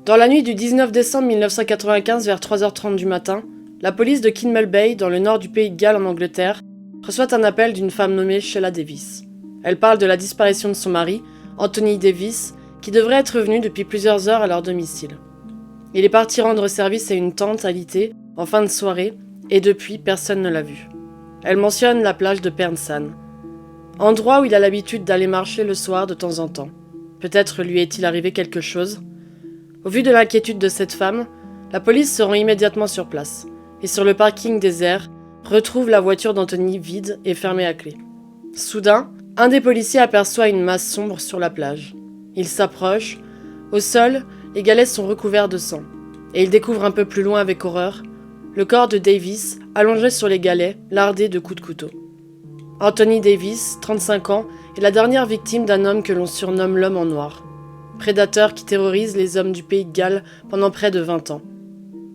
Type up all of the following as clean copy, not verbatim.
Dans la nuit du 19 décembre 1995 vers 3h30 du matin, la police de Kinmel Bay, dans le nord du pays de Galles en Angleterre, reçoit un appel d'une femme nommée Sheila Davis. Elle parle de la disparition de son mari, Anthony Davis, qui devrait être revenu depuis plusieurs heures à leur domicile. Il est parti rendre service à une tante alitée en fin de soirée et depuis, personne ne l'a vu. Elle mentionne la plage de Pernsan, endroit où il a l'habitude d'aller marcher le soir de temps en temps. Peut-être lui est-il arrivé quelque chose. Au vu de l'inquiétude de cette femme, la police se rend immédiatement sur place et sur le parking désert, retrouve la voiture d'Anthony vide et fermée à clé. Soudain, un des policiers aperçoit une masse sombre sur la plage. Il s'approche. Au sol, les galets sont recouverts de sang. Et il découvre un peu plus loin avec horreur le corps de Davis, allongé sur les galets, lardé de coups de couteau. Anthony Davis, 35 ans, est la dernière victime d'un homme que l'on surnomme l'homme en noir. Prédateur qui terrorise les hommes du pays de Galles pendant près de 20 ans.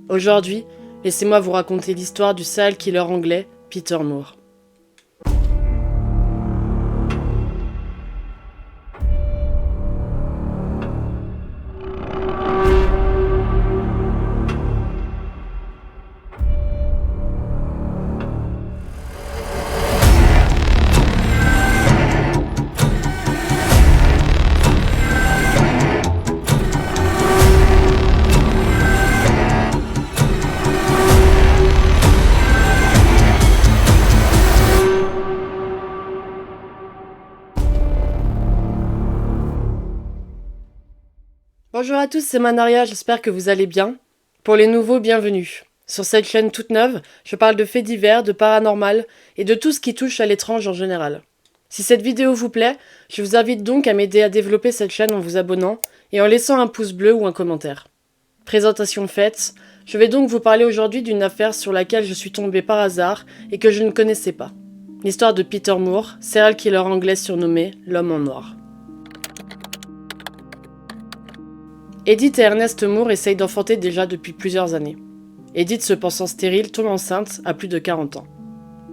Aujourd'hui, laissez-moi vous raconter l'histoire du serial killer anglais Peter Moore. Bonjour à tous, c'est Manaria, j'espère que vous allez bien. Pour les nouveaux, bienvenue. Sur cette chaîne toute neuve, je parle de faits divers, de paranormal et de tout ce qui touche à l'étrange en général. Si cette vidéo vous plaît, je vous invite donc à m'aider à développer cette chaîne en vous abonnant et en laissant un pouce bleu ou un commentaire. Présentation faite, je vais donc vous parler aujourd'hui d'une affaire sur laquelle je suis tombée par hasard et que je ne connaissais pas. L'histoire de Peter Moore, serial killer anglais surnommé l'homme en noir. Edith et Ernest Moore essayent d'enfanter déjà depuis plusieurs années. Edith, se pensant stérile, tombe enceinte à plus de 40 ans.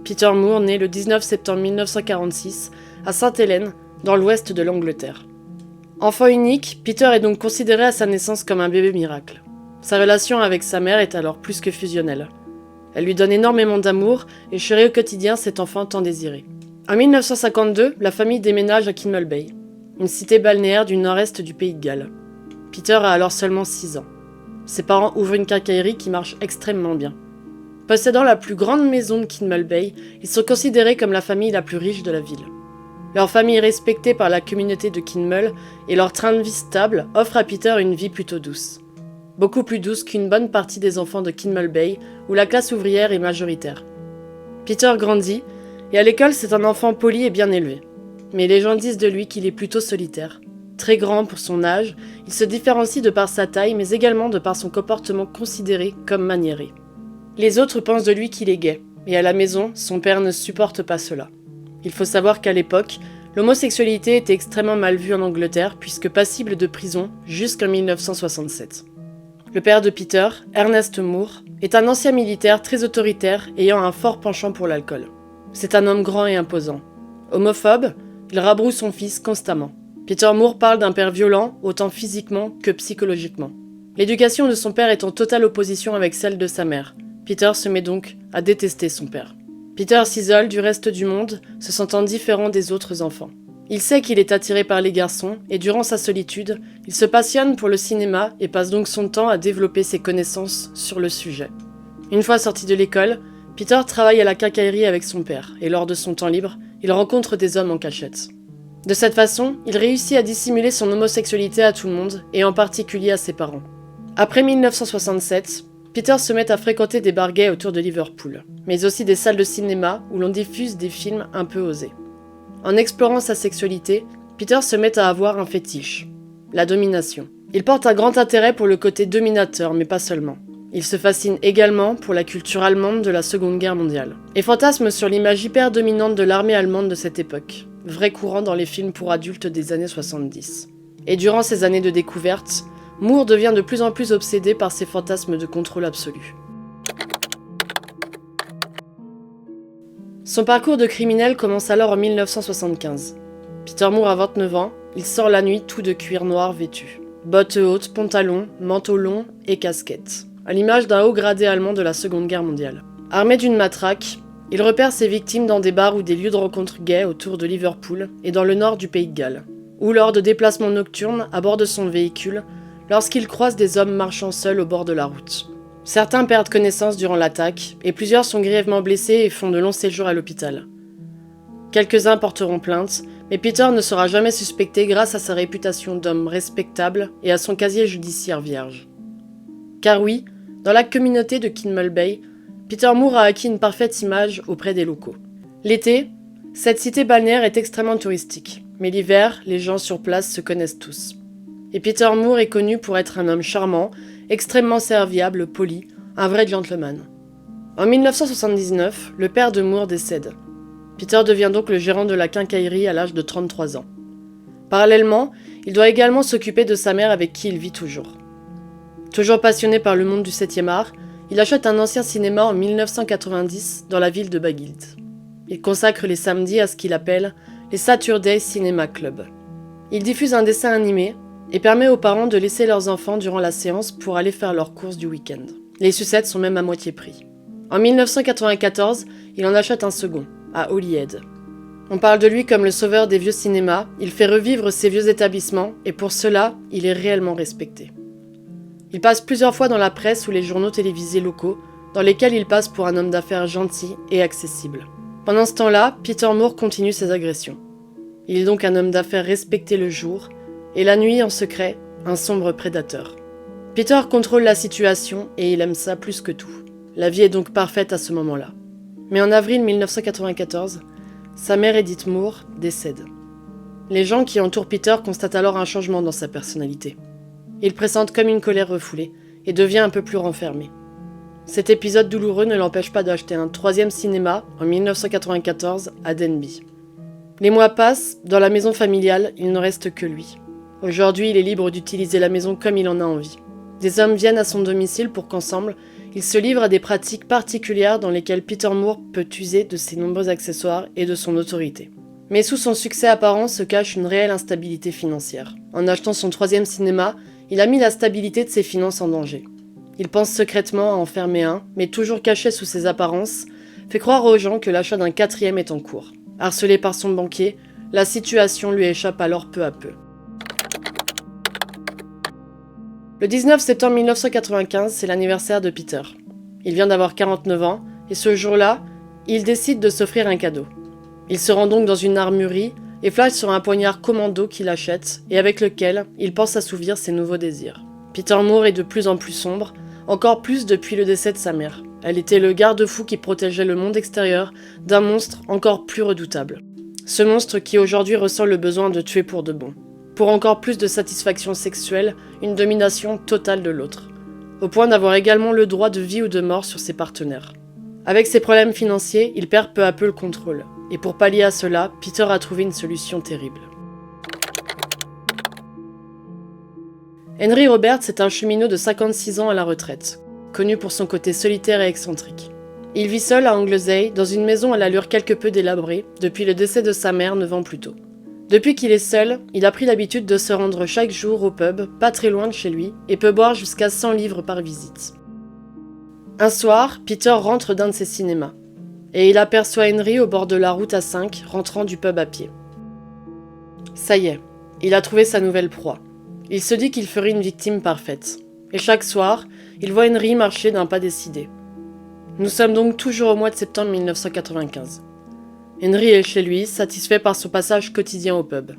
Peter Moore naît le 19 septembre 1946 à Sainte-Hélène, dans l'ouest de l'Angleterre. Enfant unique, Peter est donc considéré à sa naissance comme un bébé miracle. Sa relation avec sa mère est alors plus que fusionnelle. Elle lui donne énormément d'amour et chérit au quotidien cet enfant tant désiré. En 1952, la famille déménage à Kinmel Bay, une cité balnéaire du nord-est du pays de Galles. Peter a alors seulement 6 ans. Ses parents ouvrent une quincaillerie qui marche extrêmement bien. Possédant la plus grande maison de Kinmel Bay, ils sont considérés comme la famille la plus riche de la ville. Leur famille est respectée par la communauté de Kinmel et leur train de vie stable offre à Peter une vie plutôt douce. Beaucoup plus douce qu'une bonne partie des enfants de Kinmel Bay, où la classe ouvrière est majoritaire. Peter grandit, et à l'école c'est un enfant poli et bien élevé. Mais les gens disent de lui qu'il est plutôt solitaire. Très grand pour son âge, il se différencie de par sa taille, mais également de par son comportement considéré comme maniéré. Les autres pensent de lui qu'il est gay, et à la maison, son père ne supporte pas cela. Il faut savoir qu'à l'époque, l'homosexualité était extrêmement mal vue en Angleterre, puisque passible de prison jusqu'en 1967. Le père de Peter, Ernest Moore, est un ancien militaire très autoritaire ayant un fort penchant pour l'alcool. C'est un homme grand et imposant. Homophobe, il rabroue son fils constamment. Peter Moore parle d'un père violent, autant physiquement que psychologiquement. L'éducation de son père est en totale opposition avec celle de sa mère. Peter se met donc à détester son père. Peter s'isole du reste du monde, se sentant différent des autres enfants. Il sait qu'il est attiré par les garçons, et durant sa solitude, il se passionne pour le cinéma et passe donc son temps à développer ses connaissances sur le sujet. Une fois sorti de l'école, Peter travaille à la quincaillerie avec son père, et lors de son temps libre, il rencontre des hommes en cachette. De cette façon, il réussit à dissimuler son homosexualité à tout le monde, et en particulier à ses parents. Après 1967, Peter se met à fréquenter des bars gays autour de Liverpool, mais aussi des salles de cinéma où l'on diffuse des films un peu osés. En explorant sa sexualité, Peter se met à avoir un fétiche, la domination. Il porte un grand intérêt pour le côté dominateur, mais pas seulement. Il se fascine également pour la culture allemande de la Seconde Guerre mondiale, et fantasme sur l'image hyper dominante de l'armée allemande de cette époque, vrai courant dans les films pour adultes des années 70. Et durant ces années de découverte, Moore devient de plus en plus obsédé par ses fantasmes de contrôle absolu. Son parcours de criminel commence alors en 1975. Peter Moore a 29 ans, il sort la nuit tout de cuir noir vêtu. Bottes hautes, pantalons, manteau long et casquette, à l'image d'un haut gradé allemand de la Seconde Guerre mondiale. Armé d'une matraque, il repère ses victimes dans des bars ou des lieux de rencontre gays autour de Liverpool et dans le nord du Pays de Galles, ou lors de déplacements nocturnes à bord de son véhicule, lorsqu'il croise des hommes marchant seuls au bord de la route. Certains perdent connaissance durant l'attaque, et plusieurs sont grièvement blessés et font de longs séjours à l'hôpital. Quelques-uns porteront plainte, mais Peter ne sera jamais suspecté grâce à sa réputation d'homme respectable et à son casier judiciaire vierge. Car oui, dans la communauté de Kinmel Bay, Peter Moore a acquis une parfaite image auprès des locaux. L'été, cette cité balnéaire est extrêmement touristique, mais l'hiver, les gens sur place se connaissent tous. Et Peter Moore est connu pour être un homme charmant, extrêmement serviable, poli, un vrai gentleman. En 1979, le père de Moore décède. Peter devient donc le gérant de la quincaillerie à l'âge de 33 ans. Parallèlement, il doit également s'occuper de sa mère avec qui il vit toujours. Toujours passionné par le monde du 7e art, il achète un ancien cinéma en 1990 dans la ville de Baguild. Il consacre les samedis à ce qu'il appelle les Saturday Cinema Club. Il diffuse un dessin animé et permet aux parents de laisser leurs enfants durant la séance pour aller faire leurs courses du week-end. Les sucettes sont même à moitié prix. En 1994, il en achète un second, à Holyhead. On parle de lui comme le sauveur des vieux cinémas, il fait revivre ces vieux établissements et pour cela, il est réellement respecté. Il passe plusieurs fois dans la presse ou les journaux télévisés locaux, dans lesquels il passe pour un homme d'affaires gentil et accessible. Pendant ce temps-là, Peter Moore continue ses agressions. Il est donc un homme d'affaires respecté le jour, et la nuit, en secret, un sombre prédateur. Peter contrôle la situation et il aime ça plus que tout. La vie est donc parfaite à ce moment-là. Mais en avril 1994, sa mère Edith Moore décède. Les gens qui entourent Peter constatent alors un changement dans sa personnalité. Il pressente comme une colère refoulée et devient un peu plus renfermé. Cet épisode douloureux ne l'empêche pas d'acheter un 3e cinéma en 1994 à Denby. Les mois passent, dans la maison familiale, il ne reste que lui. Aujourd'hui, il est libre d'utiliser la maison comme il en a envie. Des hommes viennent à son domicile pour qu'ensemble, ils se livrent à des pratiques particulières dans lesquelles Peter Moore peut user de ses nombreux accessoires et de son autorité. Mais sous son succès apparent se cache une réelle instabilité financière. En achetant son 3e cinéma, il a mis la stabilité de ses finances en danger. Il pense secrètement à en fermer un, mais toujours caché sous ses apparences, fait croire aux gens que l'achat d'un 4e est en cours. Harcelé par son banquier, la situation lui échappe alors peu à peu. Le 19 septembre 1995, c'est l'anniversaire de Peter. Il vient d'avoir 49 ans, et ce jour-là, il décide de s'offrir un cadeau. Il se rend donc dans une armurerie et flash sur un poignard commando qu'il achète et avec lequel il pense assouvir ses nouveaux désirs. Peter Moore est de plus en plus sombre, encore plus depuis le décès de sa mère. Elle était le garde-fou qui protégeait le monde extérieur d'un monstre encore plus redoutable. Ce monstre qui aujourd'hui ressent le besoin de tuer pour de bon. Pour encore plus de satisfaction sexuelle, une domination totale de l'autre. Au point d'avoir également le droit de vie ou de mort sur ses partenaires. Avec ses problèmes financiers, il perd peu à peu le contrôle. Et pour pallier à cela, Peter a trouvé une solution terrible. Henry Roberts est un cheminot de 56 ans à la retraite, connu pour son côté solitaire et excentrique. Il vit seul à Anglesey, dans une maison à l'allure quelque peu délabrée, depuis le décès de sa mère 9 ans plus tôt. Depuis qu'il est seul, il a pris l'habitude de se rendre chaque jour au pub, pas très loin de chez lui, et peut boire jusqu'à 100 livres par visite. Un soir, Peter rentre d'un de ses cinémas. Et il aperçoit Henry au bord de la route A5, rentrant du pub à pied. Ça y est, il a trouvé sa nouvelle proie. Il se dit qu'il ferait une victime parfaite. Et chaque soir, il voit Henry marcher d'un pas décidé. Nous sommes donc toujours au mois de septembre 1995. Henry est chez lui, satisfait par son passage quotidien au pub.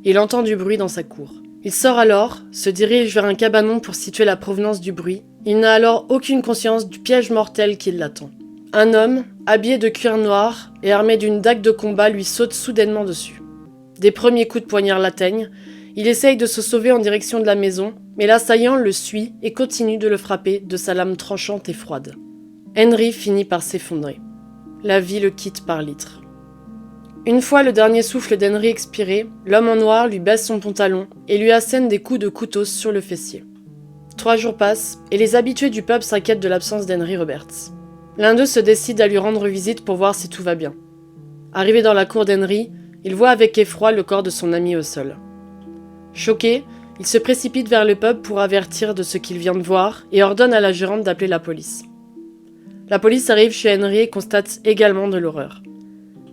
Il entend du bruit dans sa cour. Il sort alors, se dirige vers un cabanon pour situer la provenance du bruit. Il n'a alors aucune conscience du piège mortel qui l'attend. Un homme, habillé de cuir noir et armé d'une dague de combat, lui saute soudainement dessus. Des premiers coups de poignard l'atteignent. Il essaye de se sauver en direction de la maison, mais l'assaillant le suit et continue de le frapper de sa lame tranchante et froide. Henry finit par s'effondrer. La vie le quitte par litres. Une fois le dernier souffle d'Henry expiré, l'homme en noir lui baisse son pantalon et lui assène des coups de couteau sur le fessier. 3 jours passent et les habitués du pub s'inquiètent de l'absence d'Henry Roberts. L'un d'eux se décide à lui rendre visite pour voir si tout va bien. Arrivé dans la cour d'Henry, il voit avec effroi le corps de son ami au sol. Choqué, Il se précipite vers le pub pour avertir de ce qu'il vient de voir et ordonne à la gérante d'appeler la police. La police arrive chez Henry et constate également de l'horreur.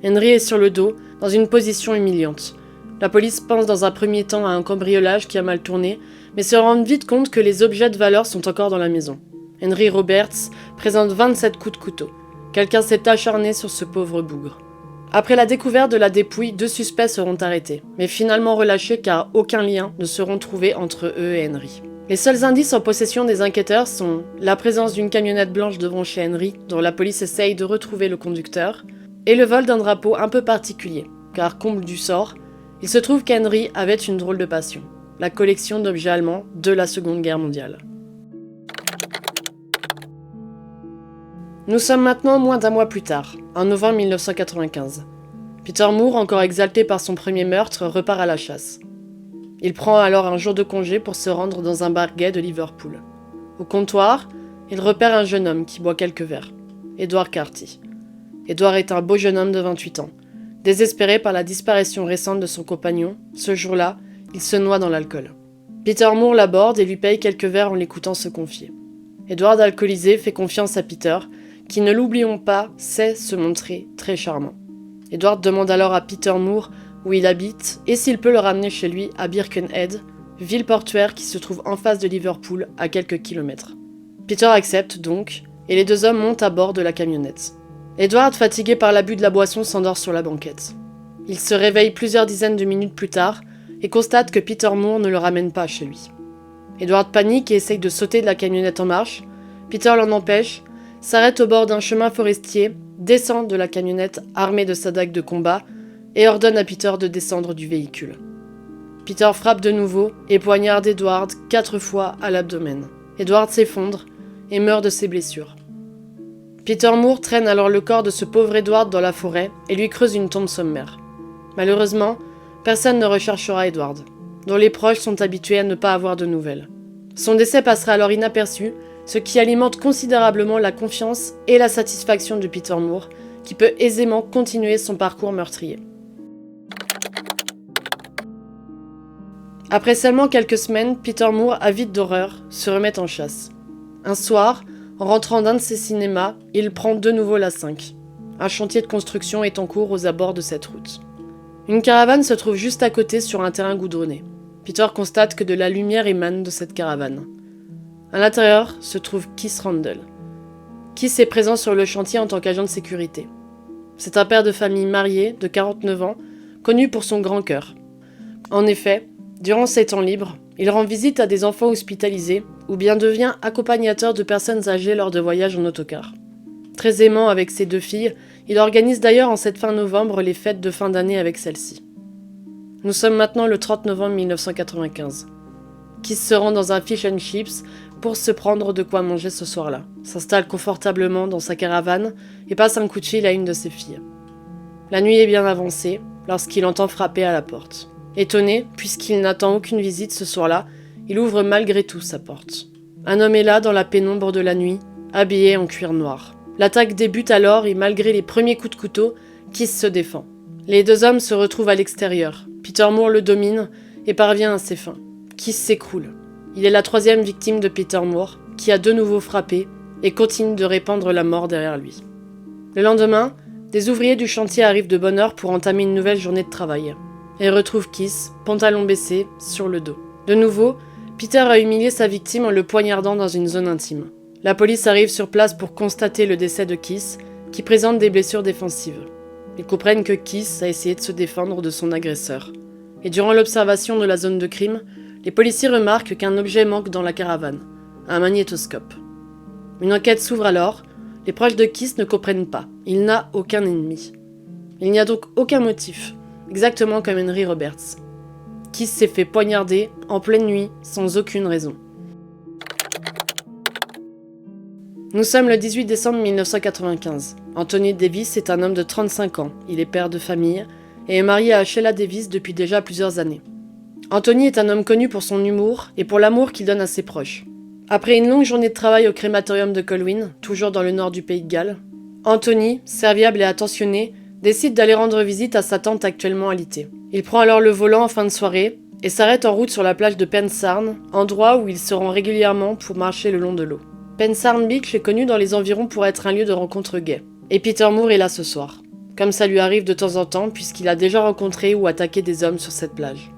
Henry est sur le dos, dans une position humiliante. La police pense dans un premier temps à un cambriolage qui a mal tourné, mais se rend vite compte que les objets de valeur sont encore dans la maison. Henry Roberts présente 27 coups de couteau. Quelqu'un s'est acharné sur ce pauvre bougre. Après la découverte de la dépouille, 2 suspects seront arrêtés, mais finalement relâchés car aucun lien ne seront trouvés entre eux et Henry. Les seuls indices en possession des enquêteurs sont la présence d'une camionnette blanche devant chez Henry, dont la police essaye de retrouver le conducteur, et le vol d'un drapeau un peu particulier, car comble du sort, il se trouve qu'Henry avait une drôle de passion, la collection d'objets allemands de la Seconde Guerre mondiale. Nous sommes maintenant moins d'un mois plus tard, en novembre 1995. Peter Moore, encore exalté par son premier meurtre, repart à la chasse. Il prend alors un jour de congé pour se rendre dans un bar gay de Liverpool. Au comptoir, il repère un jeune homme qui boit quelques verres, Edward Carty. Edward est un beau jeune homme de 28 ans. Désespéré par la disparition récente de son compagnon, ce jour-là, il se noie dans l'alcool. Peter Moore l'aborde et lui paye quelques verres en l'écoutant se confier. Edward, alcoolisé, fait confiance à Peter, qui, ne l'oublions pas, sait se montrer très charmant. Edward demande alors à Peter Moore où il habite et s'il peut le ramener chez lui à Birkenhead, ville portuaire qui se trouve en face de Liverpool à quelques kilomètres. Peter accepte donc et les 2 hommes montent à bord de la camionnette. Edward, fatigué par l'abus de la boisson, s'endort sur la banquette. Il se réveille plusieurs dizaines de minutes plus tard et constate que Peter Moore ne le ramène pas chez lui. Edward panique et essaye de sauter de la camionnette en marche. Peter l'en empêche, s'arrête au bord d'un chemin forestier, descend de la camionnette armé de sa dague de combat et ordonne à Peter de descendre du véhicule. Peter frappe de nouveau et poignarde Edward 4 fois à l'abdomen. Edward s'effondre et meurt de ses blessures. Peter Moore traîne alors le corps de ce pauvre Edward dans la forêt et lui creuse une tombe sommaire. Malheureusement, personne ne recherchera Edward, dont les proches sont habitués à ne pas avoir de nouvelles. Son décès passera alors inaperçu, ce qui alimente considérablement la confiance et la satisfaction de Peter Moore, qui peut aisément continuer son parcours meurtrier. Après seulement quelques semaines, Peter Moore, avide d'horreur, se remet en chasse. Un soir, en rentrant d'un de ses cinémas, il prend de nouveau la 5. Un chantier de construction est en cours aux abords de cette route. Une caravane se trouve juste à côté sur un terrain goudronné. Peter constate que de la lumière émane de cette caravane. À l'intérieur se trouve Keith Randall. Keith est présent sur le chantier en tant qu'agent de sécurité. C'est un père de famille marié de 49 ans, connu pour son grand cœur. En effet, durant ses temps libres, il rend visite à des enfants hospitalisés ou bien devient accompagnateur de personnes âgées lors de voyages en autocar. Très aimant avec ses 2 filles, il organise d'ailleurs en cette fin novembre les fêtes de fin d'année avec celles-ci. Nous sommes maintenant le 30 novembre 1995. Keith se rend dans un fish and chips pour se prendre de quoi manger ce soir-là, s'installe confortablement dans sa caravane et passe un coup de fil à une de ses filles. La nuit est bien avancée lorsqu'il entend frapper à la porte. Étonné, puisqu'il n'attend aucune visite ce soir-là, il ouvre malgré tout sa porte. Un homme est là dans la pénombre de la nuit, habillé en cuir noir. L'attaque débute alors et malgré les premiers coups de couteau, Keith se défend. Les 2 hommes se retrouvent à l'extérieur. Peter Moore le domine et parvient à ses fins. Keith s'écroule. Il est la 3e victime de Peter Moore, qui a de nouveau frappé et continue de répandre la mort derrière lui. Le lendemain, des ouvriers du chantier arrivent de bonne heure pour entamer une nouvelle journée de travail. Et retrouvent Keith, pantalon baissé, sur le dos. De nouveau, Peter a humilié sa victime en le poignardant dans une zone intime. La police arrive sur place pour constater le décès de Keith, qui présente des blessures défensives. Ils comprennent que Keith a essayé de se défendre de son agresseur. Et durant l'observation de la zone de crime, les policiers remarquent qu'un objet manque dans la caravane, un magnétoscope. Une enquête s'ouvre alors, les proches de Keith ne comprennent pas, il n'a aucun ennemi. Il n'y a donc aucun motif, exactement comme Henry Roberts. Keith s'est fait poignarder en pleine nuit, sans aucune raison. Nous sommes le 18 décembre 1995. Anthony Davis est un homme de 35 ans, il est père de famille, et est marié à Sheila Davis depuis déjà plusieurs années. Anthony est un homme connu pour son humour et pour l'amour qu'il donne à ses proches. Après une longue journée de travail au crématorium de Colwyn, toujours dans le nord du pays de Galles, Anthony, serviable et attentionné, décide d'aller rendre visite à sa tante actuellement alitée. Il prend alors le volant en fin de soirée, et s'arrête en route sur la plage de Pensarn, endroit où il se rend régulièrement pour marcher le long de l'eau. Pensarn Beach est connu dans les environs pour être un lieu de rencontre gay, et Peter Moore est là ce soir, comme ça lui arrive de temps en temps puisqu'il a déjà rencontré ou attaqué des hommes sur cette plage.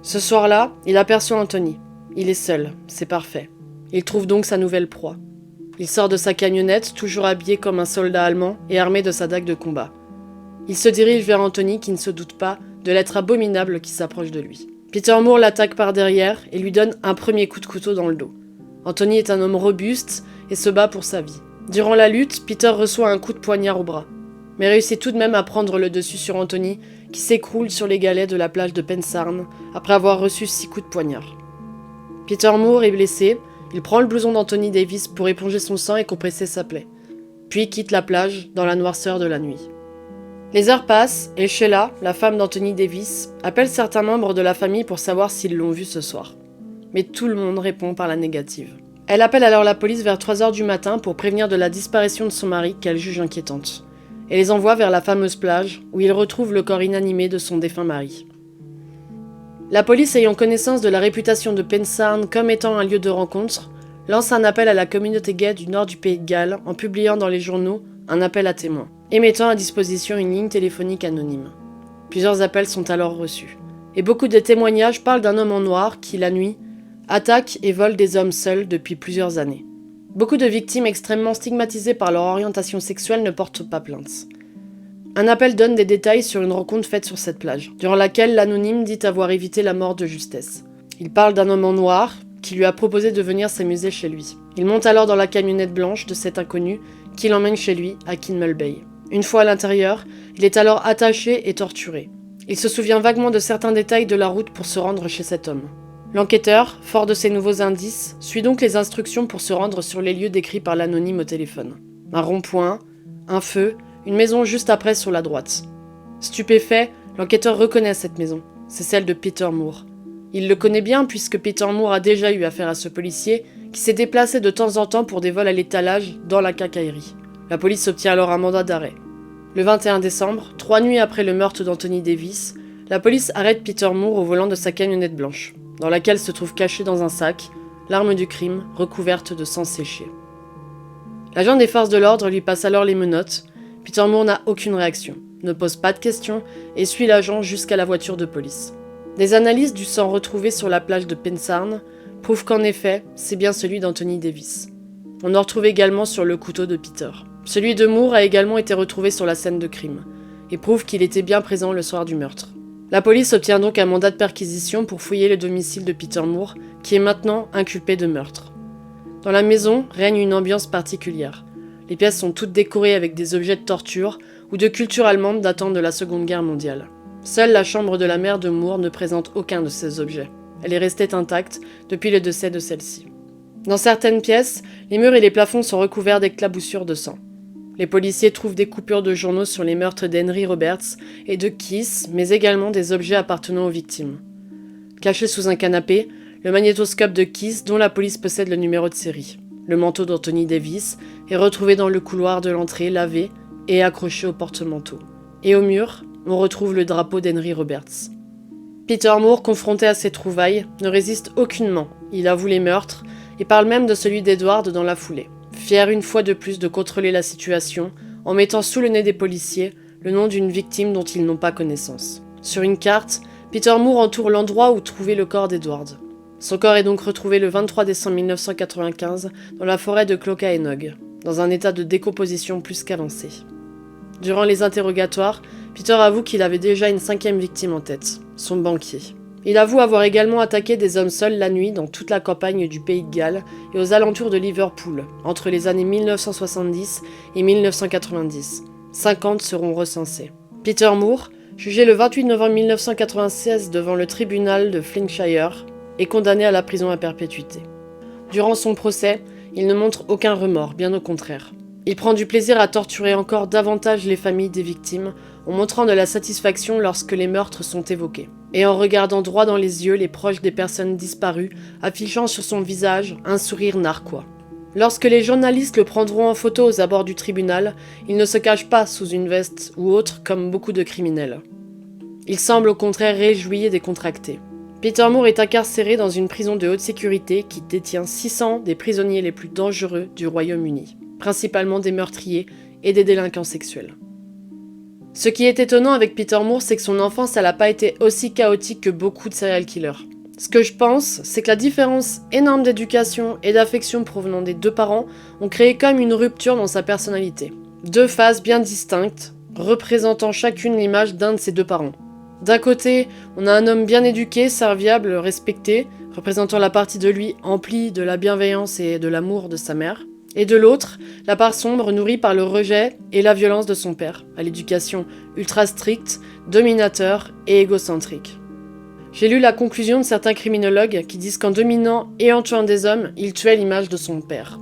Ce soir-là, il aperçoit Anthony. Il est seul, c'est parfait. Il trouve donc sa nouvelle proie. Il sort de sa camionnette, toujours habillé comme un soldat allemand et armé de sa dague de combat. Il se dirige vers Anthony qui ne se doute pas de l'être abominable qui s'approche de lui. Peter Moore l'attaque par derrière et lui donne un premier coup de couteau dans le dos. Anthony est un homme robuste et se bat pour sa vie. Durant la lutte, Peter reçoit un coup de poignard au bras, mais réussit tout de même à prendre le dessus sur Anthony qui s'écroule sur les galets de la plage de Pensarn après avoir reçu 6 coups de poignard. Peter Moore est blessé. Il prend le blouson d'Anthony Davis pour éponger son sang et compresser sa plaie, puis quitte la plage dans la noirceur de la nuit. Les heures passent et Sheila, la femme d'Anthony Davis, appelle certains membres de la famille pour savoir s'ils l'ont vu ce soir. Mais tout le monde répond par la négative. Elle appelle alors la police vers 3h du matin pour prévenir de la disparition de son mari qu'elle juge inquiétante, et les envoie vers la fameuse plage où ils retrouvent le corps inanimé de son défunt mari. La police, ayant connaissance de la réputation de Pensarn comme étant un lieu de rencontre, lance un appel à la communauté gay du nord du Pays de Galles en publiant dans les journaux un appel à témoins, et mettant à disposition une ligne téléphonique anonyme. Plusieurs appels sont alors reçus, et beaucoup de témoignages parlent d'un homme en noir qui, la nuit, attaque et vole des hommes seuls depuis plusieurs années. Beaucoup de victimes extrêmement stigmatisées par leur orientation sexuelle ne portent pas plainte. Un appel donne des détails sur une rencontre faite sur cette plage, durant laquelle l'anonyme dit avoir évité la mort de justesse. Il parle d'un homme en noir qui lui a proposé de venir s'amuser chez lui. Il monte alors dans la camionnette blanche de cet inconnu qui l'emmène chez lui à Kinmel Bay. Une fois à l'intérieur, il est alors attaché et torturé. Il se souvient vaguement de certains détails de la route pour se rendre chez cet homme. L'enquêteur, fort de ses nouveaux indices, suit donc les instructions pour se rendre sur les lieux décrits par l'anonyme au téléphone. Un rond-point, un feu, une maison juste après sur la droite. Stupéfait, l'enquêteur reconnaît cette maison. C'est celle de Peter Moore. Il le connaît bien puisque Peter Moore a déjà eu affaire à ce policier qui s'est déplacé de temps en temps pour des vols à l'étalage dans la quincaillerie. La police obtient alors un mandat d'arrêt. Le 21 décembre, 3 nuits après le meurtre d'Anthony Davis, la police arrête Peter Moore au volant de sa camionnette blanche, dans laquelle se trouve cachée dans un sac l'arme du crime recouverte de sang séché. L'agent des forces de l'ordre lui passe alors les menottes. Peter Moore n'a aucune réaction, ne pose pas de questions et suit l'agent jusqu'à la voiture de police. Des analyses du sang retrouvé sur la plage de Pensarn prouvent qu'en effet, c'est bien celui d'Anthony Davis. On en retrouve également sur le couteau de Peter. Celui de Moore a également été retrouvé sur la scène de crime et prouve qu'il était bien présent le soir du meurtre. La police obtient donc un mandat de perquisition pour fouiller le domicile de Peter Moore, qui est maintenant inculpé de meurtre. Dans la maison règne une ambiance particulière. Les pièces sont toutes décorées avec des objets de torture ou de culture allemande datant de la Seconde Guerre mondiale. Seule la chambre de la mère de Moore ne présente aucun de ces objets. Elle est restée intacte depuis le décès de celle-ci. Dans certaines pièces, les murs et les plafonds sont recouverts d'éclaboussures de sang. Les policiers trouvent des coupures de journaux sur les meurtres d'Henry Roberts et de Keith, mais également des objets appartenant aux victimes. Caché sous un canapé, le magnétoscope de Keith dont la police possède le numéro de série. Le manteau d'Anthony Davis est retrouvé dans le couloir de l'entrée, lavé et accroché au porte-manteau. Et au mur, on retrouve le drapeau d'Henry Roberts. Peter Moore, confronté à ces trouvailles, ne résiste aucunement. Il avoue les meurtres et parle même de celui d'Edward dans la foulée, fier une fois de plus de contrôler la situation en mettant sous le nez des policiers le nom d'une victime dont ils n'ont pas connaissance. Sur une carte, Peter Moore entoure l'endroit où trouvait le corps d'Edward. Son corps est donc retrouvé le 23 décembre 1995 dans la forêt de Clocaenog, dans un état de décomposition plus qu'avancé. Durant les interrogatoires, Peter avoue qu'il avait déjà une 5e victime en tête, son banquier. Il avoue avoir également attaqué des hommes seuls la nuit dans toute la campagne du Pays de Galles et aux alentours de Liverpool, entre les années 1970 et 1990. 50 seront recensés. Peter Moore, jugé le 28 novembre 1996 devant le tribunal de Flintshire, est condamné à la prison à perpétuité. Durant son procès, il ne montre aucun remords, bien au contraire. Il prend du plaisir à torturer encore davantage les familles des victimes, en montrant de la satisfaction lorsque les meurtres sont évoqués, et en regardant droit dans les yeux les proches des personnes disparues, affichant sur son visage un sourire narquois. Lorsque les journalistes le prendront en photo aux abords du tribunal, il ne se cache pas sous une veste ou autre comme beaucoup de criminels. Il semble au contraire réjoui et décontracté. Peter Moore est incarcéré dans une prison de haute sécurité qui détient 600 des prisonniers les plus dangereux du Royaume-Uni, principalement des meurtriers et des délinquants sexuels. Ce qui est étonnant avec Peter Moore, c'est que son enfance n'a pas été aussi chaotique que beaucoup de serial killers. Ce que je pense, c'est que la différence énorme d'éducation et d'affection provenant des deux parents ont créé comme une rupture dans sa personnalité. Deux phases bien distinctes, représentant chacune l'image d'un de ses deux parents. D'un côté, on a un homme bien éduqué, serviable, respecté, représentant la partie de lui emplie de la bienveillance et de l'amour de sa mère. Et de l'autre, la part sombre nourrie par le rejet et la violence de son père, à l'éducation ultra stricte, dominateur et égocentrique. J'ai lu la conclusion de certains criminologues qui disent qu'en dominant et en tuant des hommes, il tuait l'image de son père.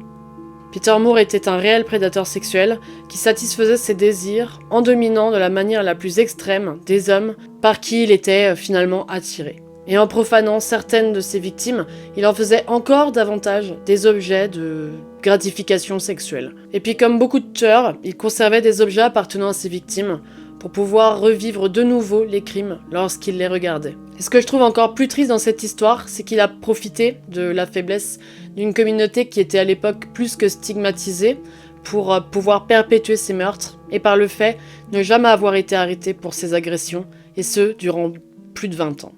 Peter Moore était un réel prédateur sexuel qui satisfaisait ses désirs en dominant de la manière la plus extrême des hommes par qui il était finalement attiré. Et en profanant certaines de ses victimes, il en faisait encore davantage des objets de gratification sexuelle. Et puis comme beaucoup de tueurs, il conservait des objets appartenant à ses victimes pour pouvoir revivre de nouveau les crimes lorsqu'il les regardait. Et ce que je trouve encore plus triste dans cette histoire, c'est qu'il a profité de la faiblesse d'une communauté qui était à l'époque plus que stigmatisée pour pouvoir perpétuer ses meurtres et par le fait ne jamais avoir été arrêté pour ses agressions, et ce durant plus de 20 ans.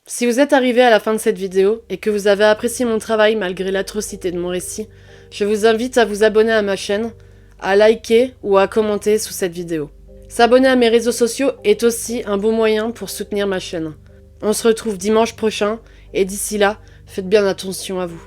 Si vous êtes arrivé à la fin de cette vidéo et que vous avez apprécié mon travail malgré l'atrocité de mon récit, je vous invite à vous abonner à ma chaîne, à liker ou à commenter sous cette vidéo. S'abonner à mes réseaux sociaux est aussi un bon moyen pour soutenir ma chaîne. On se retrouve dimanche prochain et d'ici là, faites bien attention à vous.